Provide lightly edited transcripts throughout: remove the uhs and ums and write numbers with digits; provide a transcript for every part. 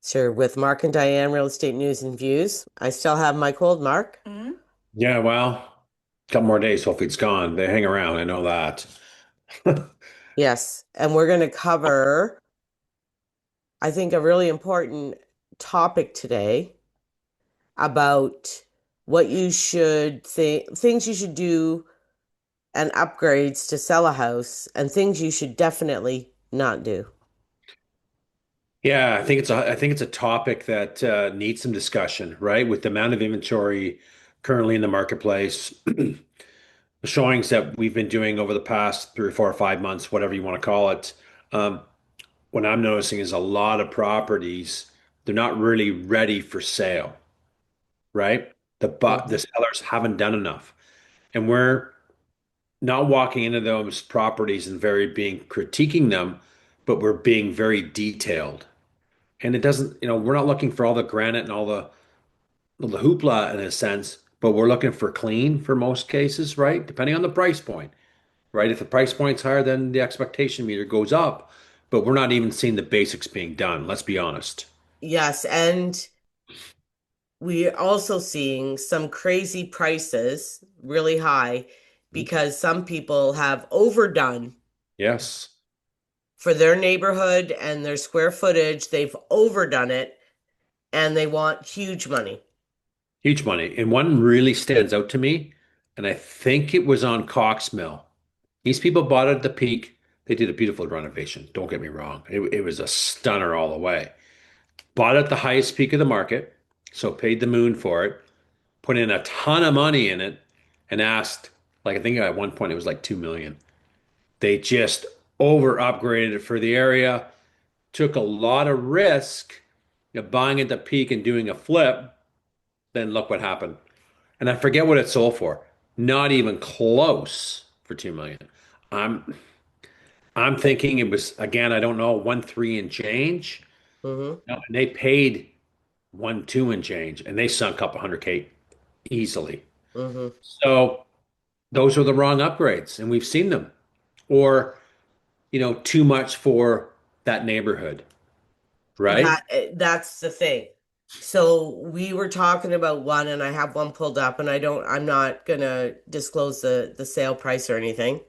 Sure, with Mark and Diane, Real Estate News and Views. I still have my cold, Mark. Yeah, well, a couple more days, hopefully it's gone. They hang around, I know that. Yes, and we're going to cover, I think, a really important topic today about what you should think, things you should do and upgrades to sell a house, and things you should definitely not do. Yeah, I think it's a topic that needs some discussion, right? With the amount of inventory currently in the marketplace, the showings that we've been doing over the past 3 or 4 or 5 months, whatever you want to call it. Um, what I'm noticing is a lot of properties, they're not really ready for sale, right? The Mhm. sellers haven't done enough. And we're not walking into those properties and very being critiquing them, but we're being very detailed. And it doesn't, we're not looking for all the granite and all the hoopla in a sense, but we're looking for clean for most cases, right? Depending on the price point, right? If the price point's higher, then the expectation meter goes up, but we're not even seeing the basics being done. Let's be honest. Yes, and we're also seeing some crazy prices, really high, because some people have overdone Yes. for their neighborhood and their square footage. They've overdone it and they want huge money. Huge money. And one really stands out to me, and I think it was on Cox Mill. These people bought it at the peak. They did a beautiful renovation. Don't get me wrong. It was a stunner all the way. Bought it at the highest peak of the market, so paid the moon for it, put in a ton of money in it, and asked, like I think at one point it was like 2 million. They just over upgraded it for the area, took a lot of risk, buying at the peak and doing a flip. Then look what happened. And I forget what it sold for. Not even close for 2 million. I'm I'm thinking it was again, I don't know, 1.3 and change. Hmm. No, and they paid 1.2 and change, and they sunk up 100K easily. Hmm. So those are the wrong upgrades, and we've seen them. Or, too much for that neighborhood, right? That's the thing. So we were talking about one, and I have one pulled up, and I'm not gonna disclose the sale price or anything.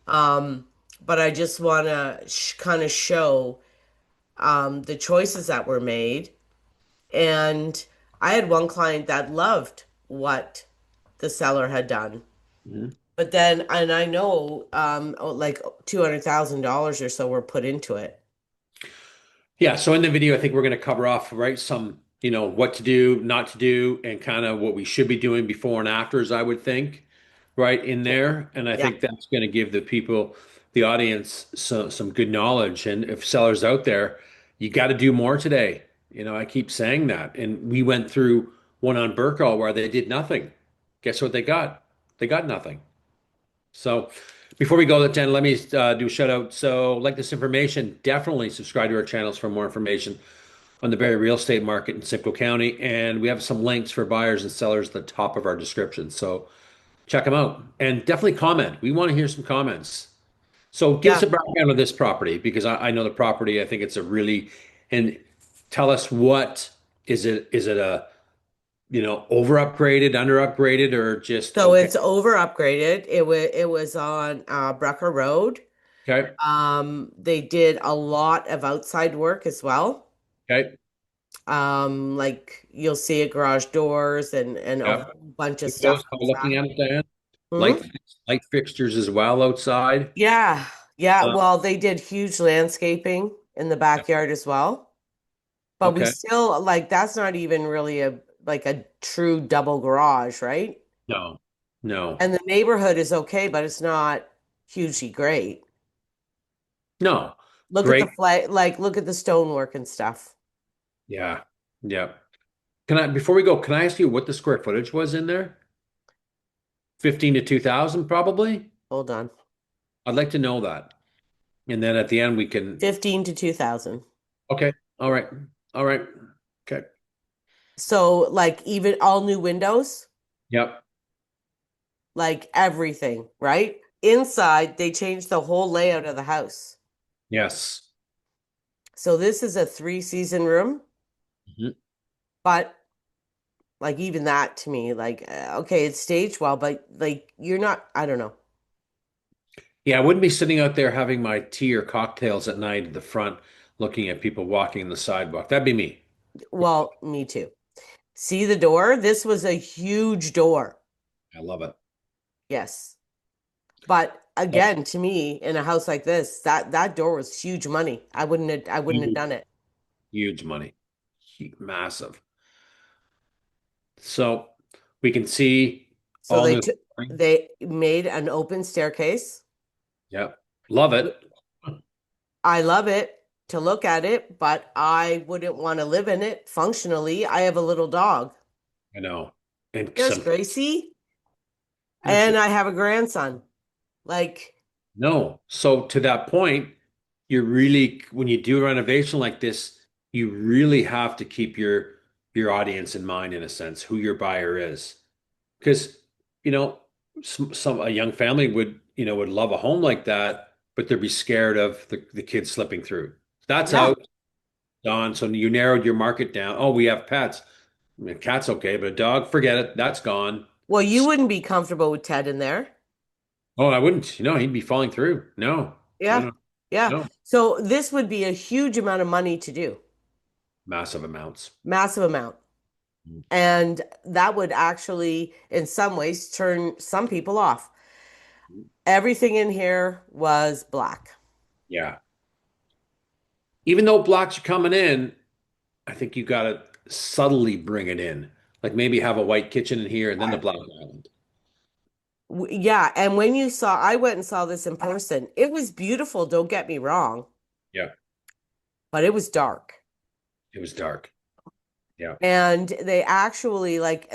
Um, but I just want to kind of show the choices that were made. And I had one client that loved what the seller had done. Mhm. But then, and I know like $200,000 or so were put into it. Yeah, so in the video, I think we're going to cover off, right, some, what to do, not to do, and kind of what we should be doing before and afters, I would think, right in Okay. there. And I Yeah. think that's going to give the people, the audience, some good knowledge. And if sellers out there, you got to do more today. I keep saying that. And we went through one on Burkle where they did nothing. Guess what they got? They got nothing. So before we go, Jen, let me do a shout out. So, like this information, definitely subscribe to our channels for more information on the Barrie real estate market in Simcoe County. And we have some links for buyers and sellers at the top of our description. So check them out and definitely comment. We want to hear some comments. So give us Yeah. a background of this property because I know the property. I think it's a really, and tell us what is it? Is it a, over upgraded, under upgraded, or just So okay? it's over upgraded. It was on Brucker Road. Okay. They did a lot of outside work as well. Okay. Like you'll see it garage doors and a Yeah. whole bunch of stuff Windows, by looking outside. at it, Diane. Hmm. Light fixtures as well outside. Yeah. Yeah. Uh, Well, they did huge landscaping in the backyard as well. But we okay. still like that's not even really a true double garage, right? No, no, And the neighborhood is okay, but it's not hugely great. no. Look at the Great. flag, like look at the stonework and stuff. Yeah. Yeah. Before we go, can I ask you what the square footage was in there? 15 to 2,000 probably? Hold on. I'd like to know that. And then at the end we can, 15 to 2000. okay. All right. All right. Okay. So like even all new windows, Yep. like everything, right? Inside, they changed the whole layout of the house. Yes. So this is a three-season room, Mhm. but like even that to me, like okay, it's staged well, but like you're not, I don't know. Yeah, I wouldn't be sitting out there having my tea or cocktails at night at the front looking at people walking in the sidewalk. That'd be me. Well, me too. See the door? This was a huge door. I love it. Yes. But Oh, again, to me, in a house like this, that door was huge money. I wouldn't have huge, done it. huge money. Massive. So we can see So all new. they made an open staircase. Yep. Love it. I love it to look at it, but I wouldn't want to live in it functionally. I have a little dog. I know. And There's some, Gracie, there she and I have a grandson. Like, No. So to that point, you're really when you do a renovation like this, you really have to keep your audience in mind in a sense, who your buyer is. Because, you know, some a young family would love a home like that, but they'd be scared of the kids slipping through. That's yeah. out, Don. So you narrowed your market down. Oh, we have pets. I mean, a cat's okay, but a dog, forget it. That's gone. Well, you wouldn't be comfortable with Ted in there. Oh, I wouldn't. He'd be falling through. No, no, Yeah. no, Yeah. no. So this would be a huge amount of money to do, Massive amounts. massive amount. And that would actually, in some ways, turn some people off. Everything in here was black. Yeah. Even though blocks are coming in, I think you got to subtly bring it in. Like maybe have a white kitchen in here and then the black island. Yeah. And when you saw, I went and saw this in person. It was beautiful, don't get me wrong, Yeah. but it was dark. It was dark. Yeah. And they actually like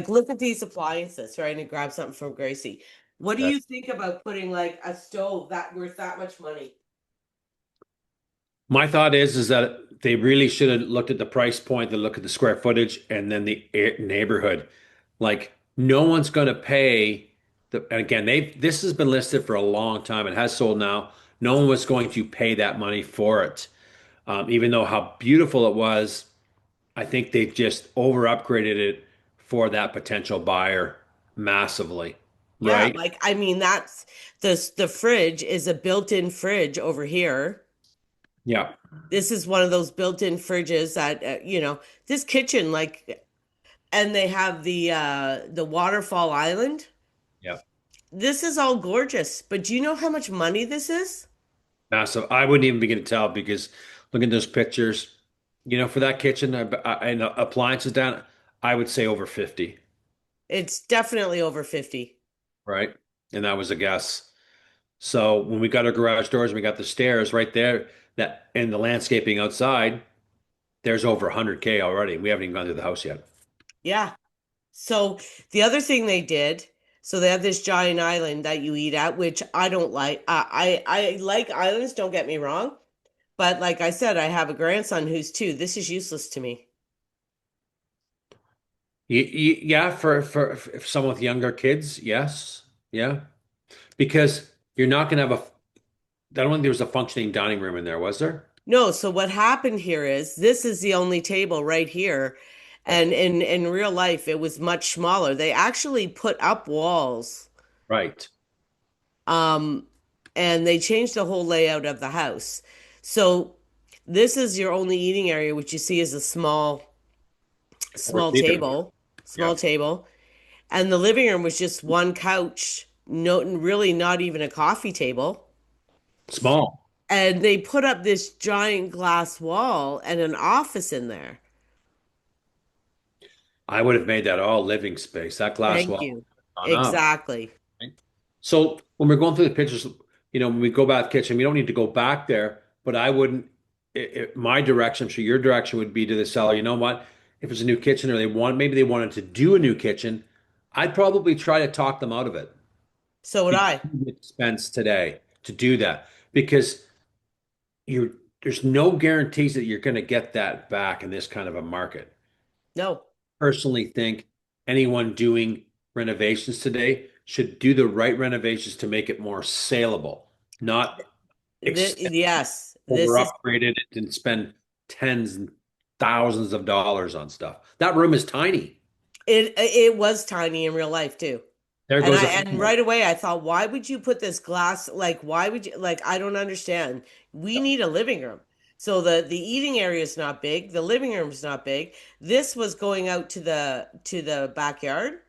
look at these appliances, trying to grab something from Gracie. What do That you think about putting like a stove that worth that much money? My thought is that they really should have looked at the price point, they look at the square footage and then the neighborhood. Like no one's going to pay and again, this has been listed for a long time. It has sold now. No one was going to pay that money for it. Even though how beautiful it was, I think they've just over upgraded it for that potential buyer massively, Yeah, right? like I mean that's the fridge is a built-in fridge over here. Yeah, This is one of those built-in fridges that this kitchen like and they have the waterfall island. yeah, This is all gorgeous, but do you know how much money this is? massive. I wouldn't even begin to tell because look at those pictures. For that kitchen and appliances down, I would say over 50, It's definitely over 50. right? And that was a guess. So when we got our garage doors and we got the stairs right there, that and the landscaping outside, there's over 100K already. We haven't even gone through the house yet. Yeah. So the other thing they did, so they have this giant island that you eat at, which I don't like. I like islands, don't get me wrong. But like I said, I have a grandson who's two. This is useless to me. Yeah, for someone with younger kids, yes, yeah, because you're not gonna have I don't think there was a functioning dining room in there, was there? No, so what happened here is this is the only table right here. And in real life, it was much smaller. They actually put up walls, Right. um, and they changed the whole layout of the house. So this is your only eating area, which you see is a Or small sleeping. table, Yeah. small table. And the living room was just one couch, no, really not even a coffee table. Small. And they put up this giant glass wall and an office in there. I would have made that all living space. That glass Thank wall you. on up. Exactly. Right? So when we're going through the pictures, when we go back to the kitchen, we don't need to go back there, but I wouldn't, my direction, I'm sure your direction would be to the seller, you know what? If it's a new kitchen or maybe they wanted to do a new kitchen, I'd probably try to talk them out of it. So would Be I. expense today to do that because there's no guarantees that you're going to get that back in this kind of a market. No. Personally think anyone doing renovations today should do the right renovations to make it more saleable, not expensive Yes, This over is upgraded it and spend tens and thousands of dollars on stuff. That room is tiny. it was tiny in real life too. There And goes I a and family. right away I thought, why would you put this glass? Like, why would you like? I don't understand. We need a living room. So the eating area is not big. The living room is not big. This was going out to the backyard.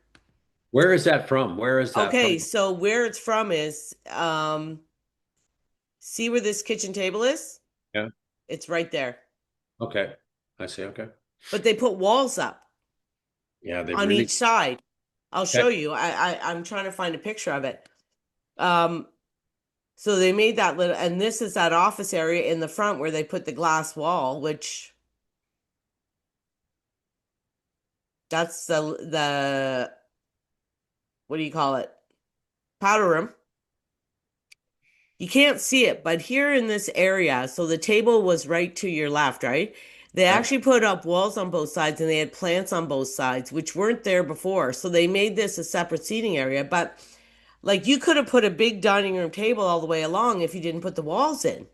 Where is that from? Where is that Okay, from? so where it's from is see where this kitchen table is? Yeah. It's right there. Okay. I see. Okay. But they put walls up Yeah, they on each really. side. I'll show Okay. you. I'm trying to find a picture of it. Um, so they made that little, and this is that office area in the front where they put the glass wall, which that's the what do you call it? Powder room. You can't see it, but here in this area, so the table was right to your left, right? They Yeah. actually put up walls on both sides and they had plants on both sides, which weren't there before. So they made this a separate seating area. But like you could have put a big dining room table all the way along if you didn't put the walls in.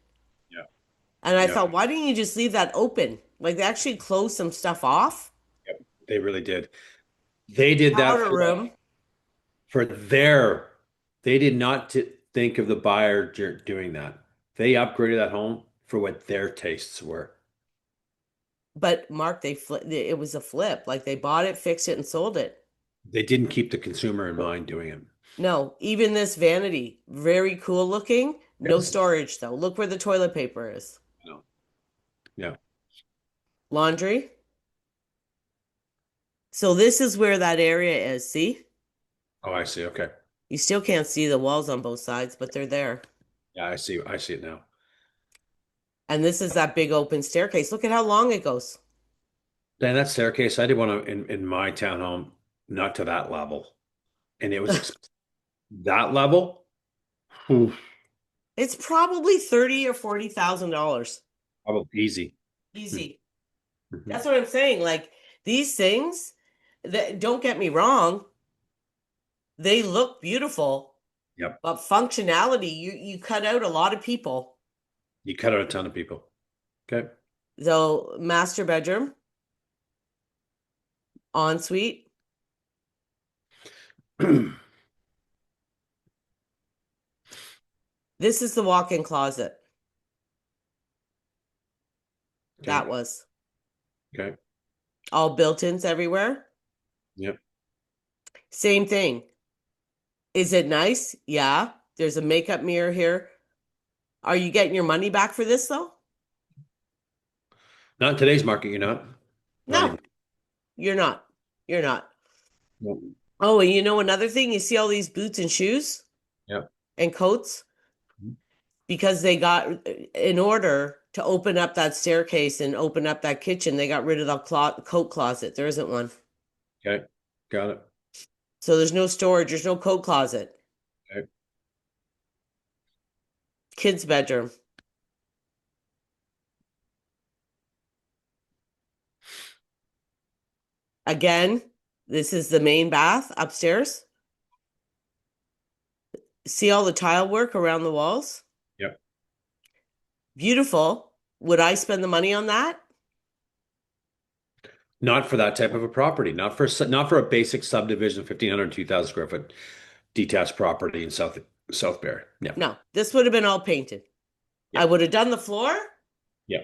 Yeah. And I Yeah. thought, why didn't you just leave that open? Like they actually closed some stuff off. Yep. They really did. They did that Powder room. for their. They did not think of the buyer doing that. They upgraded that home for what their tastes were. But Mark, it was a flip. Like they bought it, fixed it, and sold it. They didn't keep the consumer in mind doing it. No, even this vanity, very cool looking. No Yes. storage though. Look where the toilet paper is. No. Yeah. Laundry. So this is where that area is. See? Oh, I see. Okay. You still can't see the walls on both sides, but they're there. Yeah, I see. I see it now. And this is that big open staircase. Look at how long it goes. Then that staircase, I did one in my townhome, not to that level, and it was expensive. That level, oof, It's probably 30 or $40,000. probably easy. Easy. Mhm. That's what I'm saying. Like these things that don't get me wrong, they look beautiful, Yep. but functionality, you cut out a lot of people. You cut out a ton of people. Okay. So master bedroom, ensuite. This is the walk-in closet. Okay. That was Okay. all built-ins everywhere. Yep. Same thing. Is it nice? Yeah. There's a makeup mirror here. Are you getting your money back for this though? Not in today's market, you're not. Not No, even. you're not. You're not. Nope. Oh, and you know another thing? You see all these boots and shoes Yep. and coats because they got in order to open up that staircase and open up that kitchen, they got rid of the coat closet. There isn't one. Okay. Got it. So there's no storage, there's no coat closet. Okay. Kids' bedroom. Again, this is the main bath upstairs. See all the tile work around the walls? Yep. Beautiful. Would I spend the money on that? Not for that type of a property. Not for a basic subdivision, 1,500, 2,000 square foot detached property in South Barrie. Yeah. No, this would have been all painted. I Yeah. would have done the floor. Yeah.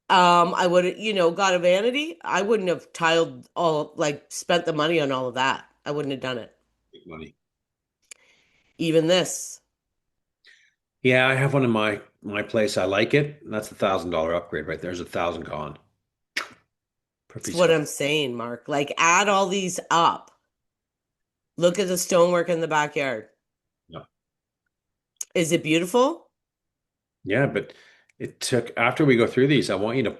I would have, got a vanity. I wouldn't have tiled all, like, spent the money on all of that. I wouldn't have done it. Big money. Even this. Yeah, I have one in my place. I like it. That's $1,000 upgrade right there. There's 1,000 gone per It's piece what of. I'm saying, Mark. Like, add all these up. Look at the stonework in the backyard. Yeah. Is it beautiful? Yeah, but it took after we go through these, I want you to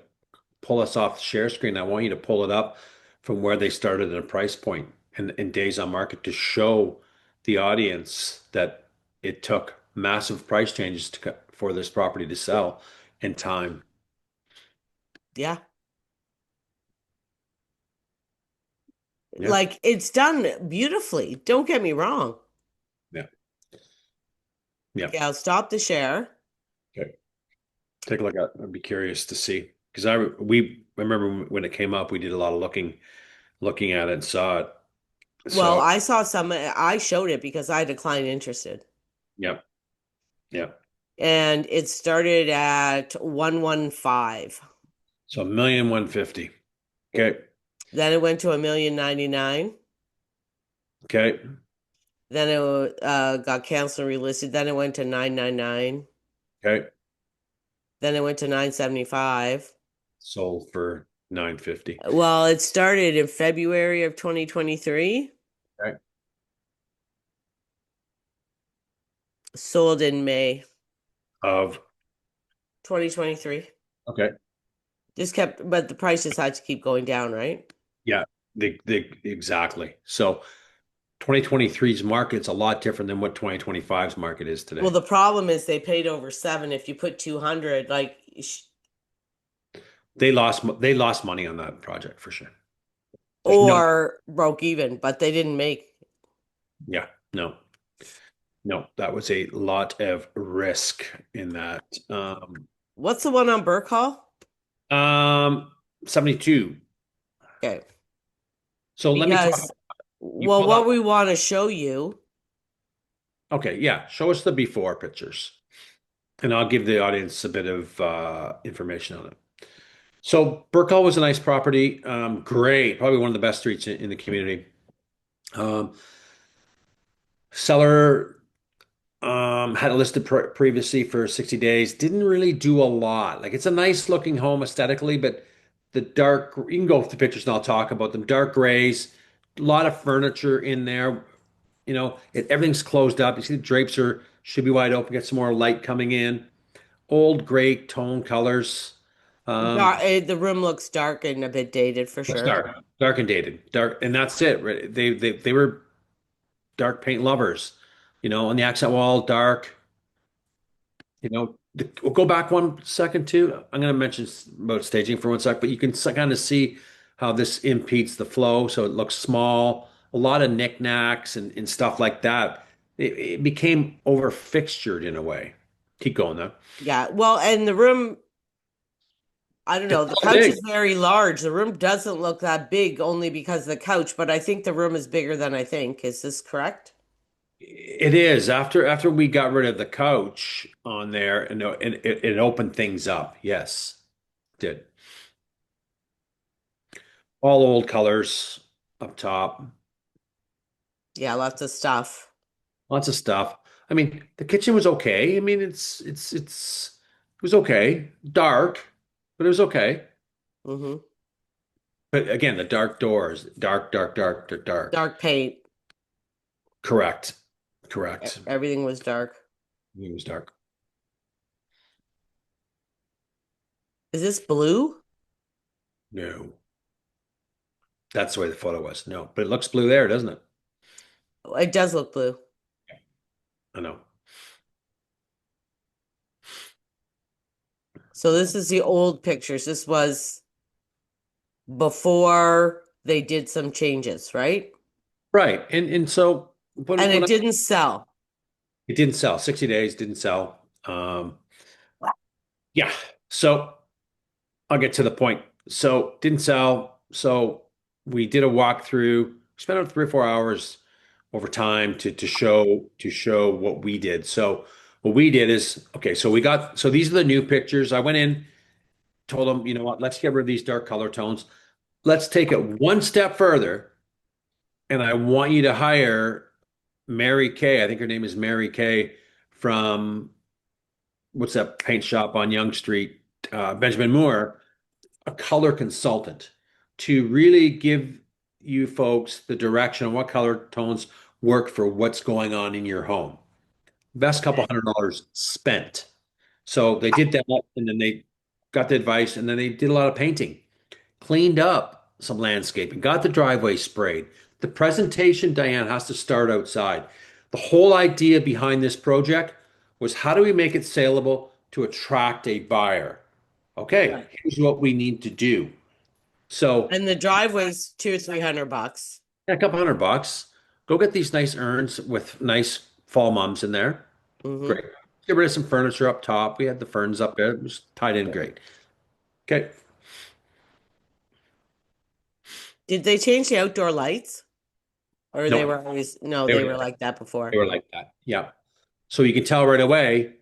pull us off the share screen. I want you to pull it up from where they started at a price point in days on market to show the audience that it took massive price changes for this property to sell in time. Yeah. Yeah. Like, it's done beautifully. Don't get me wrong. Yeah. Yeah. Okay, I'll stop the share. Okay. Take a look at. I'd be curious to see because I remember when it came up, we did a lot of looking at it and saw it. Well, So I saw some, I showed it because I declined interested. yep, yep. And it started at 115. So 1,150,000. Okay, Then it went to 1,099,000. okay, Then it got canceled and relisted. Then it went to 999. okay. Then it went to 975. Sold for 950. Well, it started in February of 2023, Okay. sold in May Of 2023. okay. Just kept, but the prices had to keep going down, right? Yeah, they exactly. So 2023's market's a lot different than what 2025's market is Well, today. the problem is they paid over seven. If you put 200, like, They lost money on that project for sure. There's no or broke even, but they didn't make. yeah, no. No, that was a lot of risk in that. What's the one on Burke Hall? Um 72. Okay. So let me talk. Because, You well, pulled what up. we want to show you, Okay, yeah. Show us the before pictures. And I'll give the audience a bit of information on it. So Burkell was a nice property. Great, probably one of the best streets in the community. Um, Seller had it listed previously for 60 days. Didn't really do a lot. Like it's a nice looking home aesthetically, but the dark, you can go with the pictures and I'll talk about them. Dark grays, a lot of furniture in there. Everything's closed up. You see the drapes should be wide open, get some more light coming in. Old gray tone colors. Um, the room looks dark and a bit dated for Looks sure. dark and dated, dark, and that's it. Right? They were dark paint lovers, on the accent wall, dark. We'll go back one second too. I'm going to mention about staging for one sec, but you can kind of see how this impedes the flow, so it looks small. A lot of knickknacks and stuff like that. It became over fixtured in a way. Keep going though. Yeah. Well, and the room, I don't It's know, the not couch big. is very large. The room doesn't look that big only because of the couch, but I think the room is bigger than I think. Is this correct? It is after we got rid of the couch on there, and it opened things up. Yes, it did. All old colors up top. Yeah, lots of stuff. Lots of stuff. I mean, the kitchen was okay. I mean, it was okay. Dark, but it was okay. Hmm. But again, the dark doors, dark, dark, dark, dark, dark. Dark paint. Correct. Correct. Everything was dark. It was dark. Is this blue? No, that's the way the photo was. No, but it looks blue there, doesn't it? It does look blue. I know. So this is the old pictures. This was before they did some changes, right? Right. And so And it didn't sell. it didn't sell. 60 days didn't sell. Yeah. So I'll get to the point. So didn't sell. So we did a walkthrough. Spent about 3 or 4 hours over time to show what we did. So what we did is okay. So these are the new pictures. I went in, told them, you know what? Let's get rid of these dark color tones. Let's take it one step further, and I want you to hire Mary Kay. I think her name is Mary Kay from what's that paint shop on Young Street, Benjamin Moore, a color consultant to really give you folks the direction on what color tones work for what's going on in your home. Best couple $100 spent. So they did that, and then they got the advice, and then they did a lot of painting, cleaned up some landscaping, got the driveway sprayed. The presentation, Diane, has to start outside. The whole idea behind this project was how do we make it saleable to attract a buyer? Okay, Right. here's what we need to do. So, And the driveway's 200 or 300 bucks. a couple $100. Go get these nice urns with nice fall mums in there. Hmm. Great. Get rid of some furniture up top. We had the ferns up there. It was tied in great. Okay. Did they change the outdoor lights? Or they No, were always, no, they were they were like that they before. were like that. Yeah. So you can tell right away,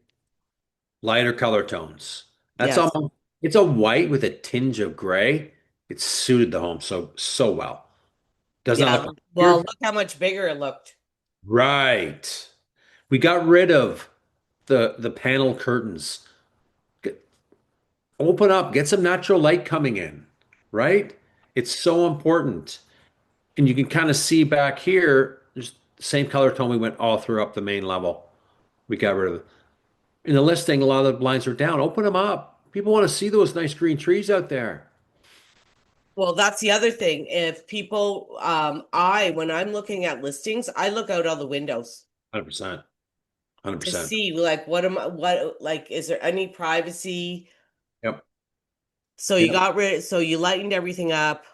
lighter color tones. That's Yes. almost it's a white with a tinge of gray. It suited the home so well. Doesn't Yeah. look Well, weird. look how much bigger it looked. Right. We got rid of the panel curtains. Get, open up, get some natural light coming in, right? It's so important. And you can kind of see back here, there's the same color tone we went all through up the main level. We got rid of it. In the listing, a lot of the blinds are down. Open them up. People want to see those nice green trees out there. Well, that's the other thing. If people, when I'm looking at listings, I look out all the windows 100%. to 100%. see like like is there any privacy? Yep. So you Yep. got rid, so you lightened everything up.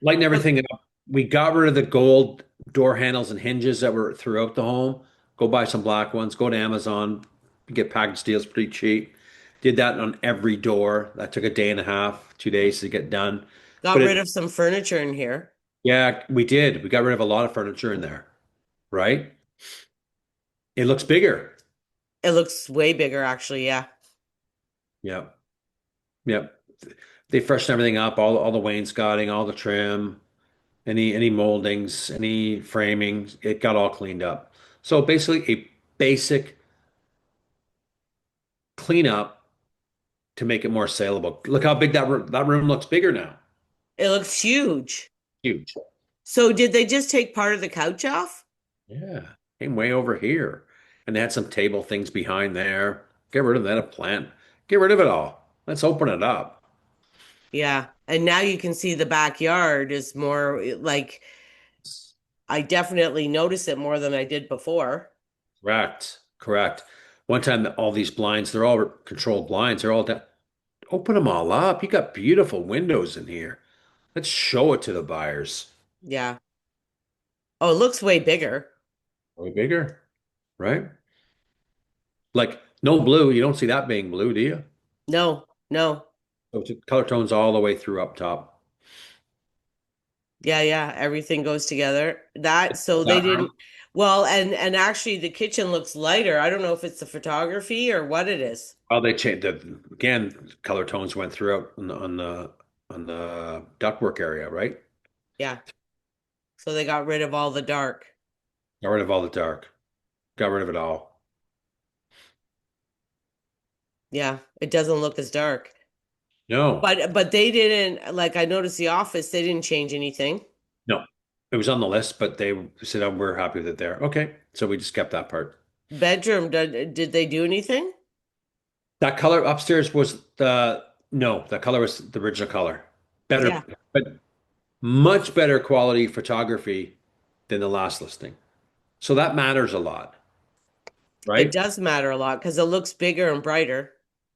Lighten But everything up. We got rid of the gold door handles and hinges that were throughout the home. Go buy some black ones. Go to Amazon. Get package deals pretty cheap. Did that on every door. That took a day and a half, 2 days to get done. got But rid it, of some furniture in here. yeah, we did. We got rid of a lot of furniture in there, right? It looks bigger. It looks way bigger, actually. Yeah. Yep. Yep. They freshened everything up, all the wainscoting, all the trim, any moldings, any framing, it got all cleaned up. So basically a basic cleanup to make it more saleable. Look how big that room looks bigger now. It looks huge. Huge. So did they just take part of the couch off? Yeah. Came way over here. And they had some table things behind there. Get rid of that, a plant. Get rid of it all. Let's open it up. Yeah. And now you can see the backyard is more like I definitely notice it more than I did before. Correct. Correct. One time, all these blinds, they're all controlled blinds. They're all down. Open them all up. You got beautiful windows in here. Let's show it to the buyers. Yeah. Oh, it looks way bigger. Way bigger, right? Like no blue. You don't see that being blue, do you? No, no. So it's color tones all the way through up top. Yeah, yeah. Everything goes together. That so they That room. didn't well, and actually the kitchen looks lighter. I don't know if it's the photography or what it is. Oh, they changed the again. Color tones went throughout on the ductwork area, right? Yeah. So they got rid of all the dark. Got rid of all the dark. Got rid of it all. Yeah, it doesn't look as dark. No, But they didn't like I noticed the office, they didn't change anything. no. It was on the list, but they said, "Oh, we're happy with it there." Okay, so we just kept that part. Bedroom, did they do anything? That color upstairs was the no. That color was the original color. Yeah. Better, but much better quality photography than the last listing. So that matters a lot, It right? does matter a lot because it looks bigger and brighter.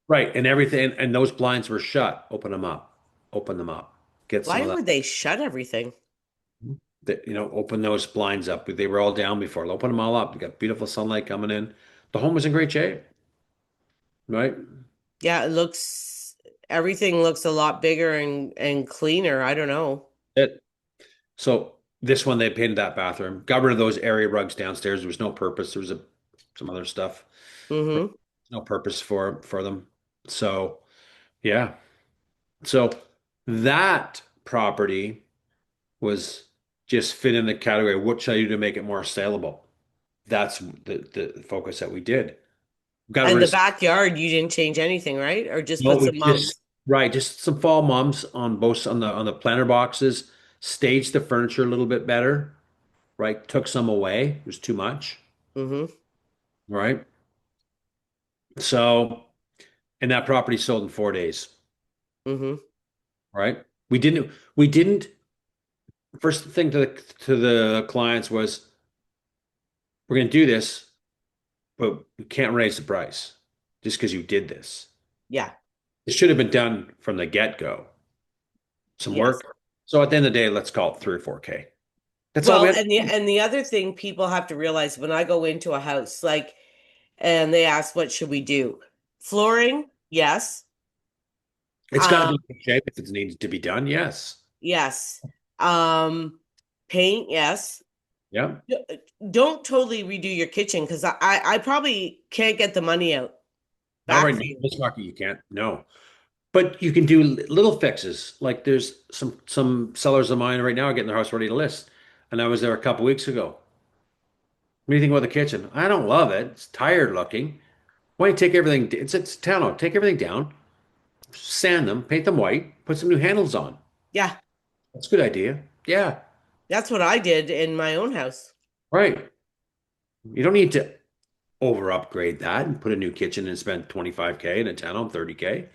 Right. And everything, and those blinds were shut. Open them up. Open them up. Get some Why of that. would they shut everything? Open those blinds up. They were all down before. Open them all up. You got beautiful sunlight coming in. The home was in great shape, right? Yeah, everything looks a lot bigger and cleaner. I don't know. It. So this one, they painted that bathroom. Got rid of those area rugs downstairs. There was no purpose. There was some other stuff. Mm-hmm. No purpose for them. So yeah. So that property was just fit in the category. What should I do to make it more saleable? That's the focus that we did. Got And rid the of some, backyard, you didn't change anything, right? Or just no, put we some just mums. right, just some fall mums on both on the planter boxes, staged the furniture a little bit better, right? Took some away. It was too much, Mm-hmm. right? So, and that property sold in 4 days, Mm-hmm. right? We didn't first thing to the clients was we're going to do this, but we can't raise the price just because you did this. Yeah. It should have been done from the get-go. Some Yes. work. So at the end of the day, let's call it 3 or 4K. That's all we Well, had. and the other thing people have to realize when I go into a house, like and they asked, what should we do? Flooring, yes. It's got to be Um, in good shape if it needs to be done. Yes. yes. Um, paint, yes. Yeah. Don't totally redo your kitchen because I probably can't get the money out Not back right for now. you. This market, you can't. No. But you can do little fixes. Like there's some sellers of mine right now are getting their house ready to list. And I was there a couple weeks ago. What do you think about the kitchen? I don't love it. It's tired looking. Why don't you take everything? It's a town hall. Take everything down, sand them, paint them white, put some new handles on. Yeah, That's a good idea. Yeah, that's what I did in my own house. right. You don't need to over upgrade that and put a new kitchen and spend 25K and a town home 30K.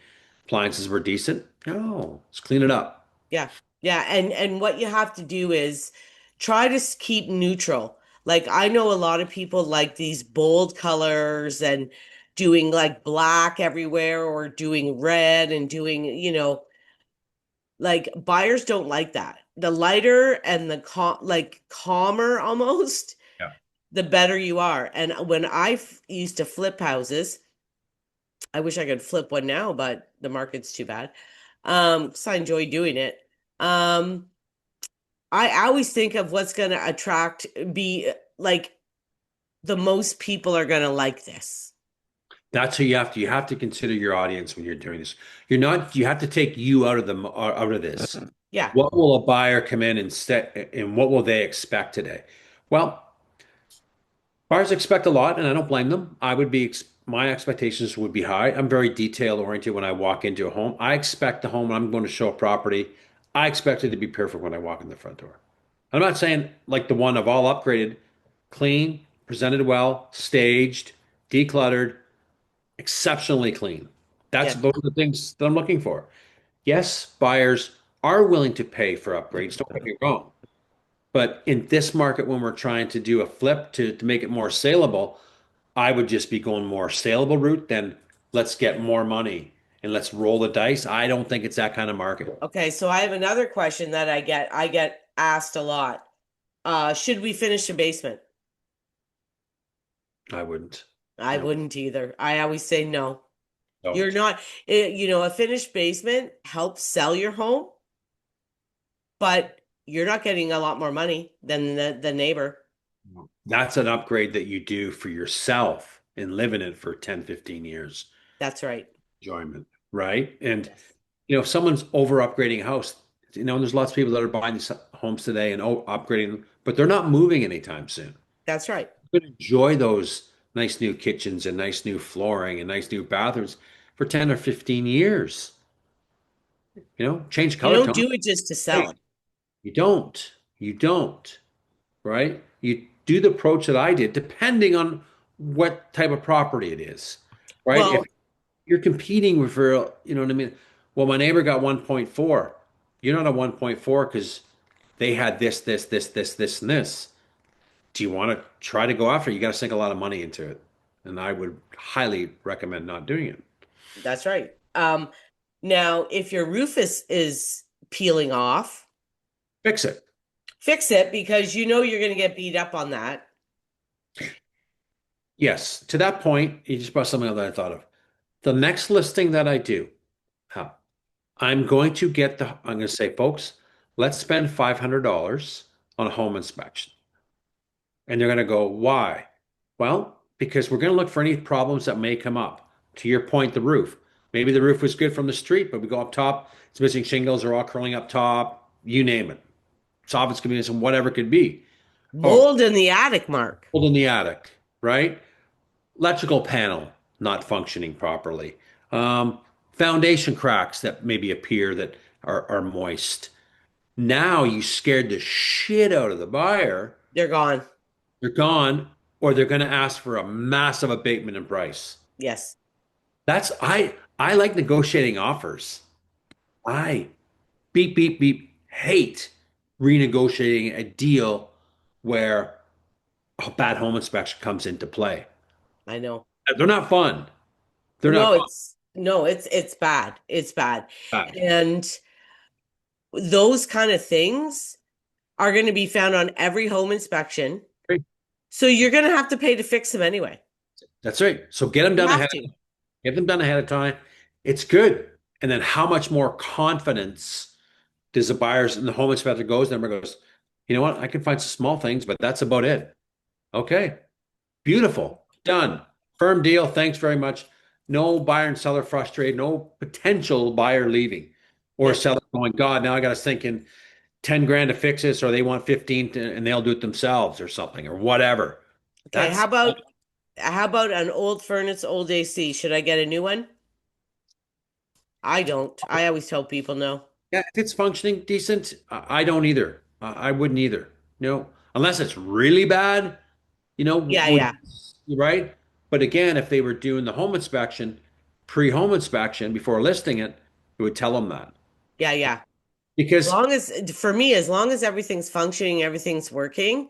Appliances were decent. No, let's clean it up. Yeah. Yeah, and what you have to do is try to keep neutral. Like I know a lot of people like these bold colors and doing like black everywhere or doing red and doing, like buyers don't like that. The lighter and the like calmer almost, Yeah. the better you are. And when I used to flip houses, I wish I could flip one now, but the market's too bad. So I enjoy doing it. Um, I always think of what's going to be like the most people are going to like this. That's who you have to consider your audience when you're doing this. You're not you have to take you out of out of this. Yeah. What will a buyer come in and what will they expect today? Well, buyers expect a lot, and I don't blame them. My expectations would be high. I'm very detail oriented when I walk into a home. I expect the home when I'm going to show a property. I expect it to be perfect when I walk in the front door. I'm not saying like the one I've all upgraded, clean, presented well, staged, decluttered, exceptionally clean. Yeah. Those are the things that I'm looking for. Yes, buyers are willing to pay for upgrades. Don't get me wrong. But in this market, when we're trying to do a flip to make it more saleable, I would just be going more saleable route than let's get more money and let's roll the dice. I don't think it's that kind of market. Okay, so I have another question that I get asked a lot. Should we finish the basement? I wouldn't. I No, wouldn't either. I always say no. You're don't. not, a finished basement helps sell your home, but you're not getting a lot more money than the neighbor. That's an upgrade that you do for yourself and live in it for 10, 15 years. That's right. Enjoyment, right? And Yes. if someone's over upgrading a house, and there's lots of people that are buying these homes today and upgrading them, but they're not moving anytime soon. That's right. You can enjoy those nice new kitchens and nice new flooring and nice new bathrooms for 10 or 15 years. Change You color don't tone. do it just to sell Great. it. You don't. You don't, right? You do the approach that I did, depending on what type of property it is, right? If Well, you're competing with, you know what I mean? Well, my neighbor got 1.4. You're not a 1.4 because they had this, and this. Do you want to try to go after it? You got to sink a lot of money into it. And I would highly recommend not doing it. that's right. Now, if your roof is peeling off, Fix it. fix it because you know you're going to get beat up on that. Yes. To that point, you just brought something up that I thought of. The next listing that I do, huh, I'm going to say, folks, let's spend $500 on a home inspection. And they're going to go, why? Well, because we're going to look for any problems that may come up. To your point, the roof. Maybe the roof was good from the street, but we go up top, it's missing shingles or all curling up top, you name it. Soffits could be missing, whatever it could be. Oh, Mold in the attic, Mark. hold in the attic, right? Electrical panel not functioning properly. Um, Foundation cracks that maybe appear that are moist. Now you scared the shit out of the buyer. They're gone. They're gone, or they're going to ask for a massive abatement in price. Yes. I like negotiating offers. I beep beep beep hate renegotiating a deal where a bad home inspection comes into play. I know. They're not fun. They're not No, fun. it's bad. It's bad. Bad. And those kind of things are going to be found on every home inspection. So you're going to have to pay to fix them anyway. That's right. So get them You done have ahead. to. Get them done ahead of time. It's good. And then how much more confidence does the buyers and the home inspector goes? Number goes, you know what? I can find some small things, but that's about it. Okay. Beautiful. Done. Firm deal. Thanks very much. No buyer and seller frustrated. No potential buyer leaving or Yep. seller going, God, now I got to sink in 10 grand to fix this, or they want 15 and they'll do it themselves or something or whatever. Okay, That's, how about an old furnace, old AC? Should I get a new one? I don't. I always tell people no. yeah, if it's functioning decent, I don't either. I wouldn't either. No, unless it's really bad, Yeah, would yeah. right? But again, if they were doing the home inspection, pre-home inspection before listing it, it would tell them that. Yeah, yeah. As Because, long as for me, as long as everything's functioning, everything's working.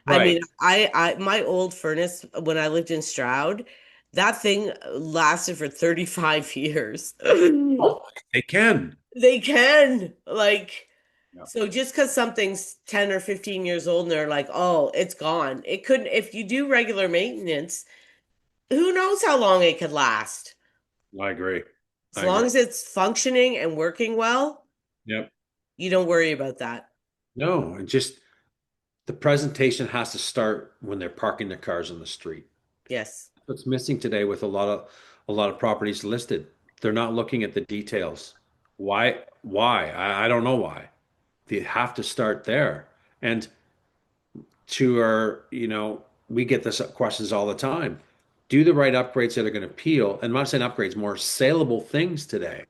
I right, mean, I my old furnace when I lived in Stroud, that thing lasted for 35 years. oh, they can. They can. Like, Yeah. so just because something's 10 or 15 years old and they're like, oh, it's gone. It couldn't, if you do regular maintenance, who knows how long it could last? I agree. As I long agree. as it's functioning and working well, Yep. you don't worry about that. No, and just the presentation has to start when they're parking their cars on the street. Yes. What's missing today with a lot of properties listed. They're not looking at the details. Why? Why? I don't know why. They have to start there. And to our, we get this questions all the time. Do the right upgrades that are going to appeal, and I'm not saying upgrades, more saleable things today.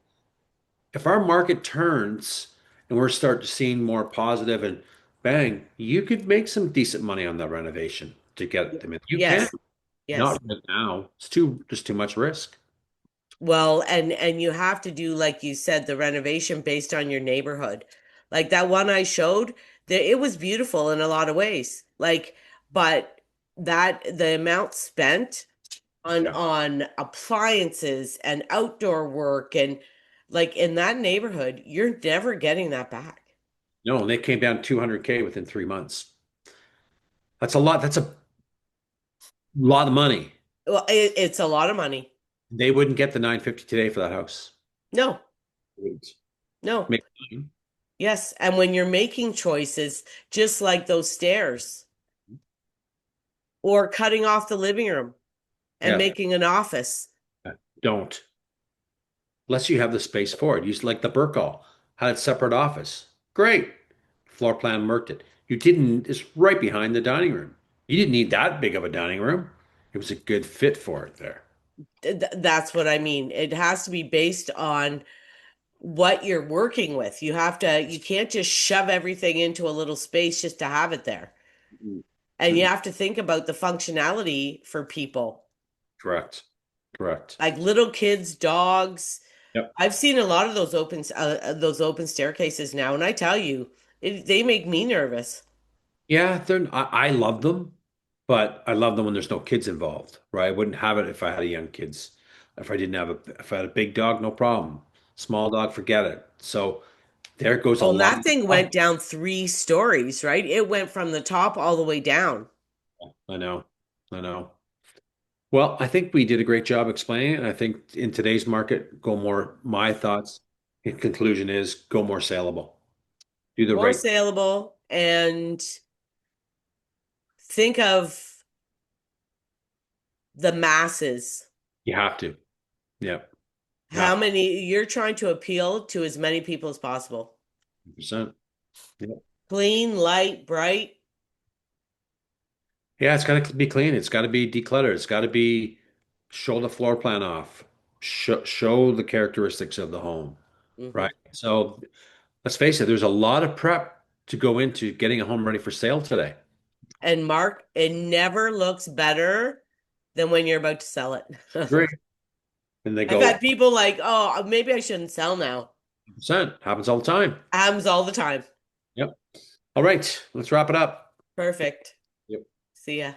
If our market turns and we're start seeing more positive and bang, you could make some decent money on the renovation to get them in. You can. Yes. Yes. Not right now. It's just too much risk. Well, and you have to do, like you said, the renovation based on your neighborhood. Like that one I showed, there it was beautiful in a lot of ways. Like, but that the amount spent on Yeah. appliances and outdoor work and like in that neighborhood, you're never getting that back. No, and they came down 200K within 3 months. That's a lot. That's a lot of money. Well, it's a lot of money. They wouldn't get the 950 today for that house. No, They wouldn't. no. Make- Yes, and when you're making choices, just like those stairs or cutting off the living room and Yeah, making an office. don't. Unless you have the space for it. Use like the Burkall had a separate office. Great. Floor plan marked it. You didn't, it's right behind the dining room. You didn't need that big of a dining room. It was a good fit for it there. That's what I mean. It has to be based on what you're working with. You can't just shove everything into a little space just to have it there. And you Mhm. have to think about the functionality for people, Correct. Correct. like little kids, dogs. Yep. I've seen a lot of those open staircases now, and I tell you, they make me nervous. Yeah, I love them, but I love them when there's no kids involved, right? I wouldn't have it if I had a young kids. If I had a big dog, no problem. Small dog, forget it. So there goes a Oh, and lot. that thing went down 3 stories, right? It went from the top all the way down. I know. I know. Well, I think we did a great job explaining it. And I think in today's market, my thoughts in conclusion is go more saleable. Do the More right, saleable and think of the masses. you have to. Yeah. You How have many you're trying to appeal to as many people as possible. 100%. Yeah. Clean, light, bright, Yeah, it's got to be clean. It's got to be decluttered. It's got to be show the floor plan off, show the characteristics of the home, hmm right? So let's face it, there's a lot of prep to go into getting a home ready for sale today. And Mark, it never looks better than when you're about to sell it. Great. And they I've go, had people like, oh, maybe I shouldn't sell now. 100%. Happens all the time. Happens all the time. Yep. All right, let's wrap it up. Perfect. Yep. See ya.